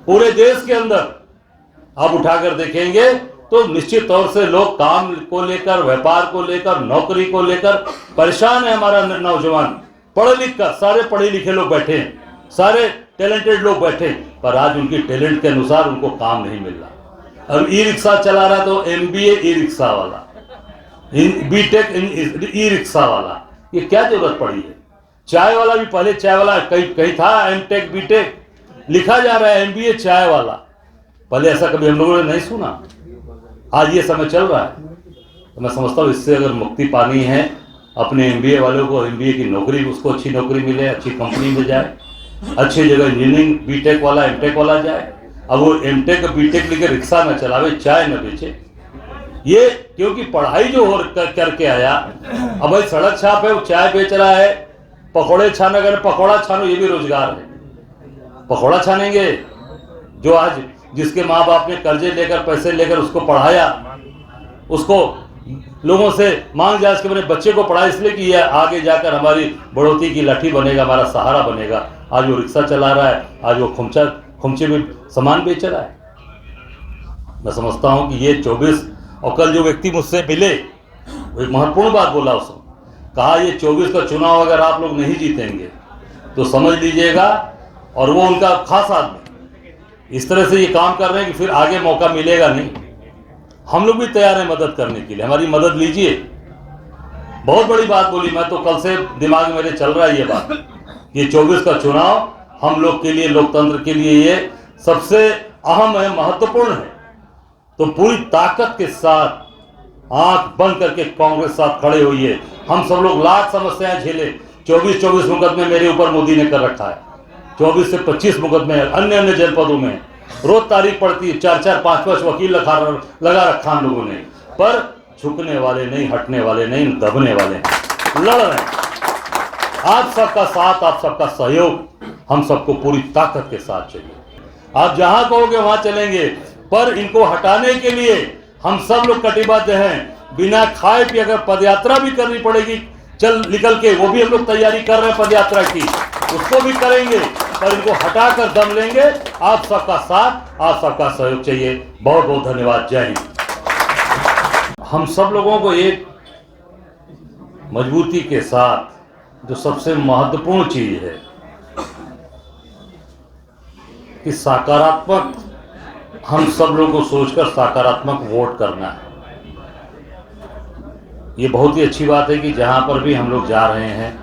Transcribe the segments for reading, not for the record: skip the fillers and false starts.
पूरे देश के अंदर आप उठाकर देखेंगे तो निश्चित तौर से लोग काम को लेकर, व्यापार को लेकर, नौकरी को लेकर परेशान है। हमारा नौजवान पढ़े लिख कर, सारे पढ़े लिखे लोग बैठे हैं, सारे टैलेंटेड लोग बैठे हैं, पर आज उनकी टैलेंट के अनुसार उनको काम नहीं मिल रहा। अब ई रिक्शा चला रहा तो MBA ई रिक्शा वाला, BTech ई रिक्शा वाला, ये क्या जरूरत पड़ी है? चाय वाला भी, पहले चाय वाला कहीं था MTech BTech लिखा जा रहा है, MBA चाय वाला, पहले ऐसा कभी हम लोगों ने नहीं सुना। आज ये समय चल रहा है, तो मैं समझता हूँ इससे अगर मुक्ति पानी है, अपने MBA वालों को MBA की नौकरी, उसको अच्छी नौकरी मिले, अच्छी कंपनी में जाए, अच्छी जगह इंजीनियरिंग BTech वाला MTech वाला जाए। अब वो MTech BTech लेकर रिक्शा न चलावे, चाय न बेचे, ये क्योंकि पढ़ाई जो हो करके आया, अब भाई सड़क छाप है, वो चाय बेच रहा है, पकौड़े छाना कर, पकौड़ा छानो, ये भी रोजगार है। पकौड़ा छानेंगे, जो आज जिसके माँ बाप ने कर्जे लेकर, पैसे लेकर उसको पढ़ाया, उसको लोगों से मांग जांच के मैंने बच्चे को पढ़ा इसलिए कि यह आगे जाकर हमारी बढ़ोतरी की लाठी बनेगा, हमारा सहारा बनेगा। आज वो रिक्शा चला रहा है, आज वो खुमचे में सामान बेच रहा है। मैं समझता हूं कि ये 24, और कल जो व्यक्ति मुझसे मिले वो एक महत्वपूर्ण बात बोला, उसने कहा ये 24 का चुनाव अगर आप लोग नहीं जीतेंगे तो समझ लीजिएगा, और वो उनका खास आदमी इस तरह से ये काम कर रहे हैं कि फिर आगे मौका मिलेगा नहीं। हम लोग भी तैयार हैं मदद करने के लिए, हमारी मदद लीजिए। बहुत बड़ी बात बोली, मैं तो कल से दिमाग में मेरे चल रहा है ये बात, ये 24 का चुनाव हम लोग के लिए, लोकतंत्र के लिए ये सबसे अहम है, महत्वपूर्ण है। तो पूरी ताकत के साथ आंख बंद करके कांग्रेस साथ खड़े होइए। हम सब लोग लाख समस्याएं झेले, 24 मुकदमे मेरे ऊपर मोदी ने कर रखा है, 24 से 25 मुकदमे अन्य जनपदों में रोज तारीख पड़ती है, 4-4, 5-5 वकील लगा रखा हम लोगों ने, पर झुकने वाले नहीं, हटने वाले नहीं, दबने वाले हैं, लड़ रहे हैं। आप सबका साथ, आप सबका सहयोग हम सबको पूरी ताकत के साथ चाहिए। आप जहां कहोगे वहां चलेंगे, पर इनको हटाने के लिए हम सब लोग कटिबद्ध हैं। बिना खाए पिए अगर पदयात्रा भी करनी पड़ेगी चल निकल के, वो भी हम लोग तैयारी कर रहे हैं पदयात्रा की, उसको भी करेंगे, पर इनको हटाकर दम लेंगे। आप सबका साथ, आप सबका सहयोग चाहिए। बहुत बहुत धन्यवाद। जय हिंद। हम सब लोगों को एक मजबूती के साथ, जो सबसे महत्वपूर्ण चीज है कि सकारात्मक, हम सब लोगों को सोचकर सकारात्मक वोट करना है। ये बहुत ही अच्छी बात है कि जहां पर भी हम लोग जा रहे हैं,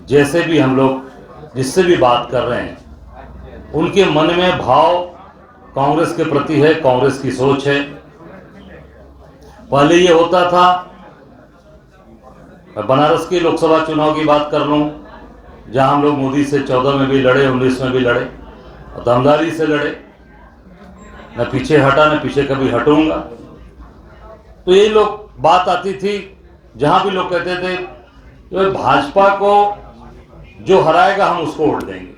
जैसे भी हम लोग जिससे भी बात कर रहे हैं, उनके मन में भाव कांग्रेस के प्रति है, कांग्रेस की सोच है। पहले ये होता था, मैं बनारस के लोकसभा चुनाव की बात कर लूं, जहां हम लोग मोदी से 14 में भी लड़े, 19 में भी लड़े, और दमदारी से लड़े, न पीछे हटा, न पीछे कभी हटूंगा। तो ये लोग बात आती थी, जहां भी लोग कहते थे कि भाजपा को जो हराएगा हम उसको वोट देंगे,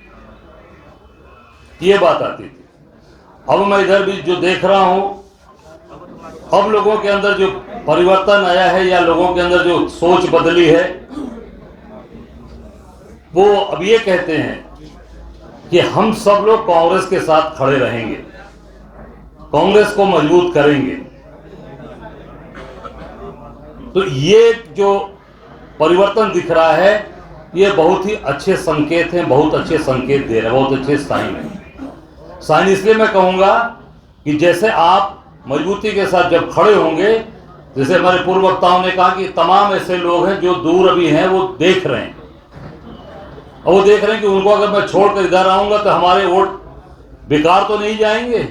ये बात आती थी। अब मैं इधर भी जो देख रहा हूं, अब लोगों के अंदर जो परिवर्तन आया है, या लोगों के अंदर जो सोच बदली है, वो अब ये कहते हैं कि हम सब लोग कांग्रेस के साथ खड़े रहेंगे, कांग्रेस को मजबूत करेंगे। तो ये जो परिवर्तन दिख रहा है, ये बहुत ही अच्छे संकेत हैं, बहुत अच्छे संकेत दे रहे हैं, बहुत अच्छे साइन हैं। साइन इसलिए मैं कहूँगा कि जैसे आप मजबूती के साथ जब खड़े होंगे, जैसे हमारे पूर्व वक्ताओं ने कहा कि तमाम ऐसे लोग हैं जो दूर अभी हैं, वो देख रहे हैं, और वो देख रहे हैं कि उनको अगर मैं छोड़कर इधर आऊँगा तो हमारे वोट बेकार तो नहीं जाएंगे,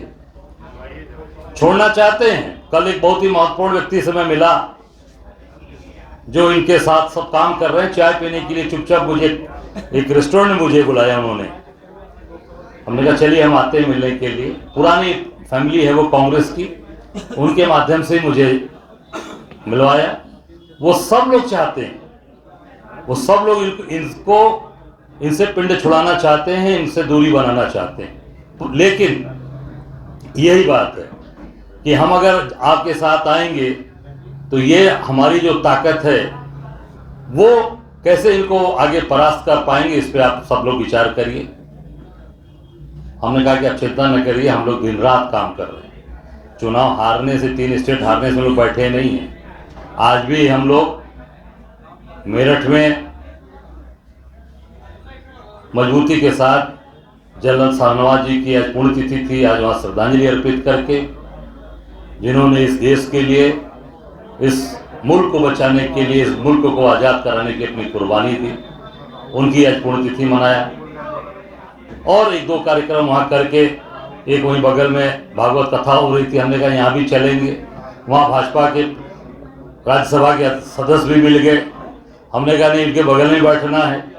छोड़ना चाहते हैं। कल एक बहुत ही महत्वपूर्ण व्यक्ति से मैं मिला, जो इनके साथ सब काम कर रहे हैं, चाय पीने के लिए चुपचाप मुझे एक रेस्टोरेंट में मुझे बुलाया उन्होंने। हमने कहा चलिए हम आते हैं मिलने के लिए। पुरानी फैमिली है वो कांग्रेस की, उनके माध्यम से मुझे मिलवाया। वो सब लोग चाहते हैं, वो सब लोग इनसे पिंड छुड़ाना चाहते हैं, इनसे दूरी बनाना चाहते हैं। लेकिन यही बात है कि हम अगर आपके साथ आएंगे तो ये हमारी जो ताकत है वो कैसे इनको आगे परास्त कर पाएंगे, इस पे आप सब लोग विचार करिए। हमने कहा कि आप चिंता न करिए, हम लोग दिन रात काम कर रहे हैं। चुनाव हारने से, 3 स्टेट हारने से हम लोग बैठे नहीं हैं। आज भी हम लोग मेरठ में मजबूती के साथ जनरल शाहनवाज जी की आज पुण्यतिथि थी, आज वहाँ श्रद्धांजलि अर्पित करके जिन्होंने इस देश के लिए, इस मुल्क को बचाने के लिए, इस मुल्क को आज़ाद कराने की अपनी कुर्बानी दी, उनकी आज पुण्यतिथि मनाया। और 1-2 कार्यक्रम वहाँ करके, एक वहीं बगल में भागवत कथा हो रही थी, हमने कहा यहाँ भी चलेंगे। वहाँ भाजपा के राज्यसभा के सदस्य भी मिल गए, हमने कहा नहीं, इनके बगल में बैठना है।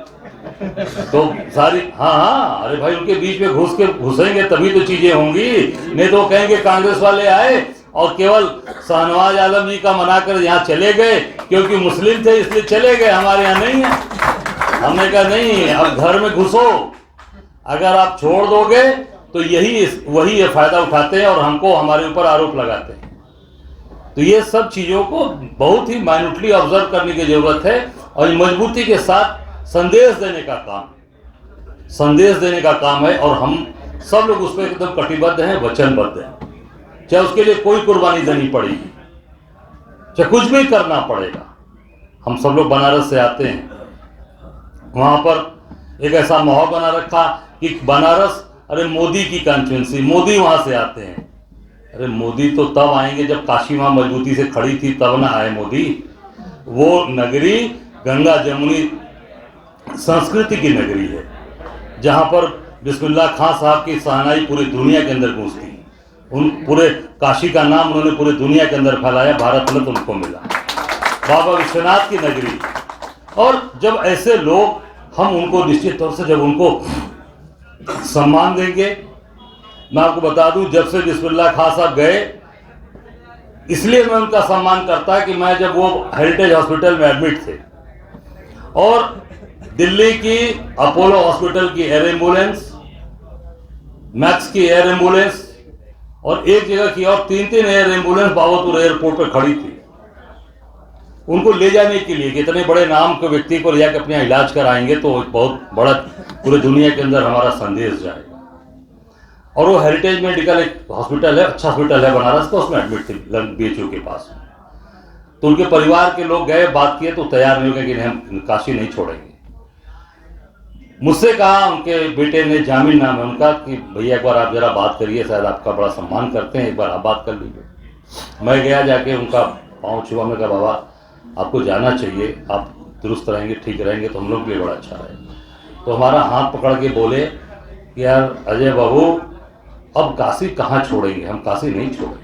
तो सारी हाँ, अरे भाई उनके बीच में घुसेंगे तभी तो चीजें होंगी, नहीं तो कहेंगे कांग्रेस वाले आए और केवल शाहनवाज आलम जी का मनाकर यहाँ चले गए, क्योंकि मुस्लिम थे इसलिए चले गए, हमारे यहाँ नहीं है। हमने कहा नहीं, अब घर में घुसो, अगर आप छोड़ दोगे तो वही ये फायदा उठाते हैं और हमको, हमारे ऊपर आरोप लगाते हैं। तो ये सब चीजों को बहुत ही माइन्यूटली ऑब्जर्व करने की जरूरत है और मजबूती के साथ संदेश देने का काम है। और हम सब लोग उस पर एकदम कटिबद्ध हैं, वचनबद्ध हैं। चाहे उसके लिए कोई कुर्बानी देनी पड़ेगी, चाहे कुछ भी करना पड़ेगा। हम सब लोग बनारस से आते हैं, वहां पर एक ऐसा माहौल बना रखा कि बनारस, अरे मोदी की कॉन्स्टिट्यूंसी, मोदी वहां से आते हैं। अरे मोदी तो तब आएंगे जब काशी मां मजबूती से खड़ी थी, तब ना आए मोदी। वो नगरी गंगा जमुनी संस्कृति की नगरी है, जहां पर बिस्मिल्लाह खां साहब की शहनाई पूरी दुनिया के अंदर गूंजती। उन पूरे काशी का नाम उन्होंने पूरे दुनिया के अंदर फैलाया, भारत रत्न उनको मिला, बाबा विश्वनाथ की नगरी। और जब ऐसे लोग, हम उनको निश्चित तौर से जब उनको सम्मान देंगे, मैं आपको बता दूं, जब से बिस्मिल्लाह खां साहब गए, इसलिए मैं उनका सम्मान करता कि मैं जब वो हेरिटेज हॉस्पिटल में एडमिट थे और दिल्ली की अपोलो हॉस्पिटल की एयर एम्बुलेंस, मैक्स की एयर एम्बुलेंस और एक जगह की और 3 एयर एम्बुलेंस बाबतपुर एयरपोर्ट पर खड़ी थी, उनको ले जाने के लिए कि इतने बड़े नाम के व्यक्ति को ले जाकर अपने इलाज कराएंगे तो एक बहुत बड़ा पूरे दुनिया के अंदर हमारा संदेश जाएगा। और वो हेरिटेज मेडिकल एक हॉस्पिटल है, अच्छा हॉस्पिटल है बनारस का, उसमें एडमिट थे BHO के पास। तो उनके परिवार के लोग गए, बात किए तो तैयार नहीं हो गए कि हम काशी नहीं छोड़ेंगे। मुझसे कहा, उनके बेटे ने, जामिन नाम है उनका, कि भैया एक बार आप जरा बात करिए, शायद आपका बड़ा सम्मान करते हैं, एक बार आप बात कर लीजिए। मैं गया, जाके उनका पाँव छुआ, मैं कहा बाबा आपको जाना चाहिए, आप दुरुस्त रहेंगे, ठीक रहेंगे तो हम लोग के लिए बड़ा अच्छा रहेगा। तो हमारा हाथ पकड़ के बोले कि यार अजय बाबू, अब काशी कहाँ छोड़ेंगे, हम काशी नहीं छोड़ेंगे।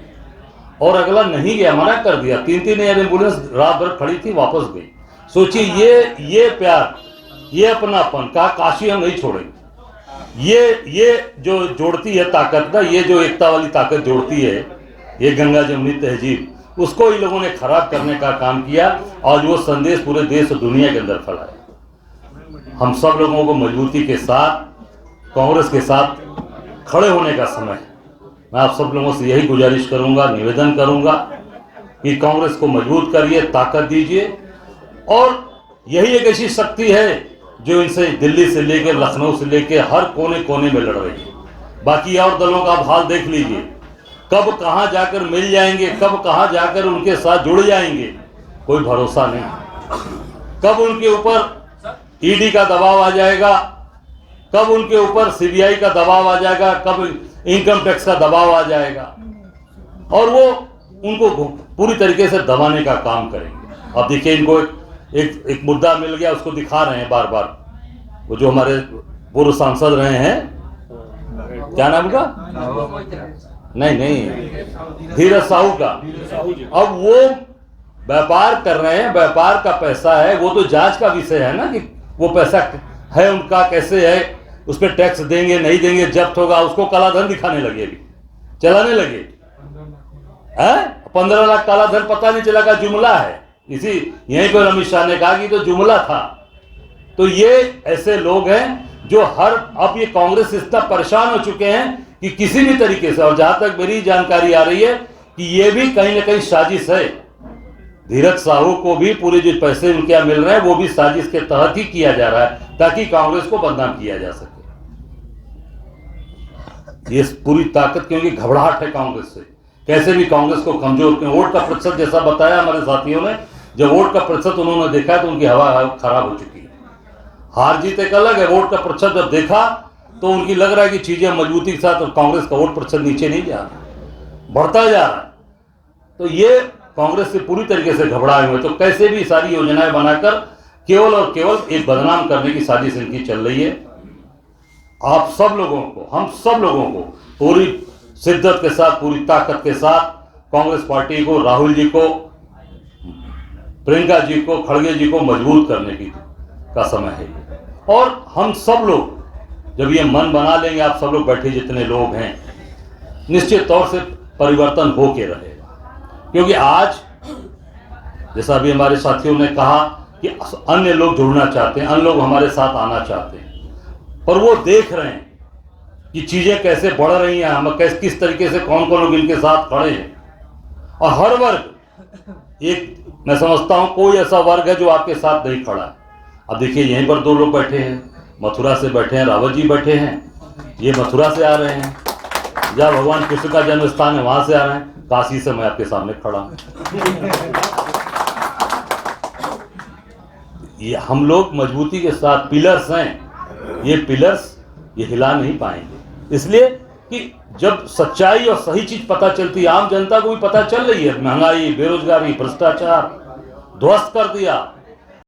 और अगला नहीं गया, मना कर दिया। 3 एयर एम्बुलेंस रात भर खड़ी थी, वापस गई। सोचिए ये प्यार, ये अपनापन, कहा काशी हम नहीं छोड़ेंगे। ये जो जोड़ती है ताकत ना, ये जो एकता वाली ताकत जोड़ती है, ये गंगा जमुनी तहजीब, उसको इन लोगों ने खराब करने का काम किया और वो संदेश पूरे देश और दुनिया के अंदर फैलाया। हम सब लोगों को मजबूती के साथ, कांग्रेस के साथ खड़े होने का समय है। मैं आप सब लोगों से यही गुजारिश करूंगा, निवेदन करूंगा कि कांग्रेस को मजबूत करिए, ताकत दीजिए। और यही एक ऐसी शक्ति है जो इनसे दिल्ली से लेकर, लखनऊ से लेकर हर कोने कोने में लड़ रही है। बाकी और दलों का हाल देख लीजिए, कब कहां जाकर मिल जाएंगे, कब कहां जाकर उनके साथ जुड़ जाएंगे, कोई भरोसा नहीं। कब उनके ऊपर ईडी का दबाव आ जाएगा, कब उनके ऊपर सीबीआई का दबाव आ जाएगा, कब इनकम टैक्स का दबाव आ जाएगा, और वो उनको पूरी तरीके से दबाने का काम करेंगे। अब देखिए, इनको एक मुद्दा मिल गया, उसको दिखा रहे हैं बार बार। वो जो हमारे पूर्व सांसद रहे हैं, क्या नाम का, नहीं, धीरज साहू का, अब वो व्यापार कर रहे हैं, व्यापार का पैसा है, वो तो जांच का विषय है ना कि वो पैसा है उनका, कैसे है, उस पर टैक्स देंगे नहीं देंगे, जब्त होगा, उसको कालाधन दिखाने लगे, अभी चलाने लगे। 15 लाख कालाधन पता नहीं चला का जुमला है। इसी यहीं पर अमित शाह ने कहा कि तो जुमला था। तो ये ऐसे लोग हैं जो अब ये कांग्रेस इतना परेशान हो चुके हैं कि किसी भी तरीके से, और जहां तक मेरी जानकारी आ रही है कि ये भी कहीं ना कहीं साजिश है। धीरज साहू को भी पूरे जो पैसे उनके यहाँ मिल रहे हैं, वो भी साजिश के तहत ही किया जा रहा है, ताकि कांग्रेस को बदनाम किया जा सके। ये पूरी ताकत, क्योंकि घबराहट है कांग्रेस से, कैसे भी कांग्रेस को कमजोर, वोट का प्रतिशत जैसा बताया हमारे साथियों ने, जब वोट का प्रतिशत उन्होंने देखा तो उनकी हवा खराब हो चुकी है। हार जीत एक अलग है, वोट का प्रतिशत जब देखा तो उनकी लग रहा है कि चीजें मजबूती के साथ, और कांग्रेस का वोट प्रतिशत नीचे नहीं जा रहा, बढ़ता जा रहा है। तो ये कांग्रेस से पूरी तरीके से घबराए हुए, तो कैसे भी सारी योजनाएं बनाकर केवल और केवल एक बदनाम करने की साजिश इनकी चल रही है। आप सब लोगों को, हम सब लोगों को पूरी शिद्दत के साथ, पूरी ताकत के साथ कांग्रेस पार्टी को, राहुल जी को, प्रियंका जी को, खड़गे जी को मजबूत करने का समय है। और हम सब लोग जब ये मन बना लेंगे, आप सब लोग बैठे जितने लोग हैं, निश्चित तौर से परिवर्तन हो के रहेगा। क्योंकि आज जैसा अभी हमारे साथियों ने कहा कि अन्य लोग जुड़ना चाहते हैं, अन्य लोग हमारे साथ आना चाहते हैं, पर वो देख रहे हैं कि चीजें कैसे बढ़ रही हैं, हम किस तरीके से कौन कौन लोग इनके साथ खड़े हैं। और हर वर्ग, एक मैं समझता हूं कोई ऐसा वर्ग है जो आपके साथ नहीं खड़ा है। अब देखिए यहीं पर दो लोग बैठे हैं, मथुरा से बैठे हैं, रावत जी बैठे हैं, ये मथुरा से आ रहे हैं, जहाँ भगवान कृष्ण का जन्म स्थान है वहां से आ रहे हैं, काशी से मैं आपके सामने खड़ा हूं। ये हम लोग मजबूती के साथ पिलर्स हैं, ये पिलर्स ये हिला नहीं पाएंगे। इसलिए कि जब सच्चाई और सही चीज पता चलती है, आम जनता को भी पता चल रही है, महंगाई, बेरोजगारी, भ्रष्टाचार ध्वस्त कर दिया,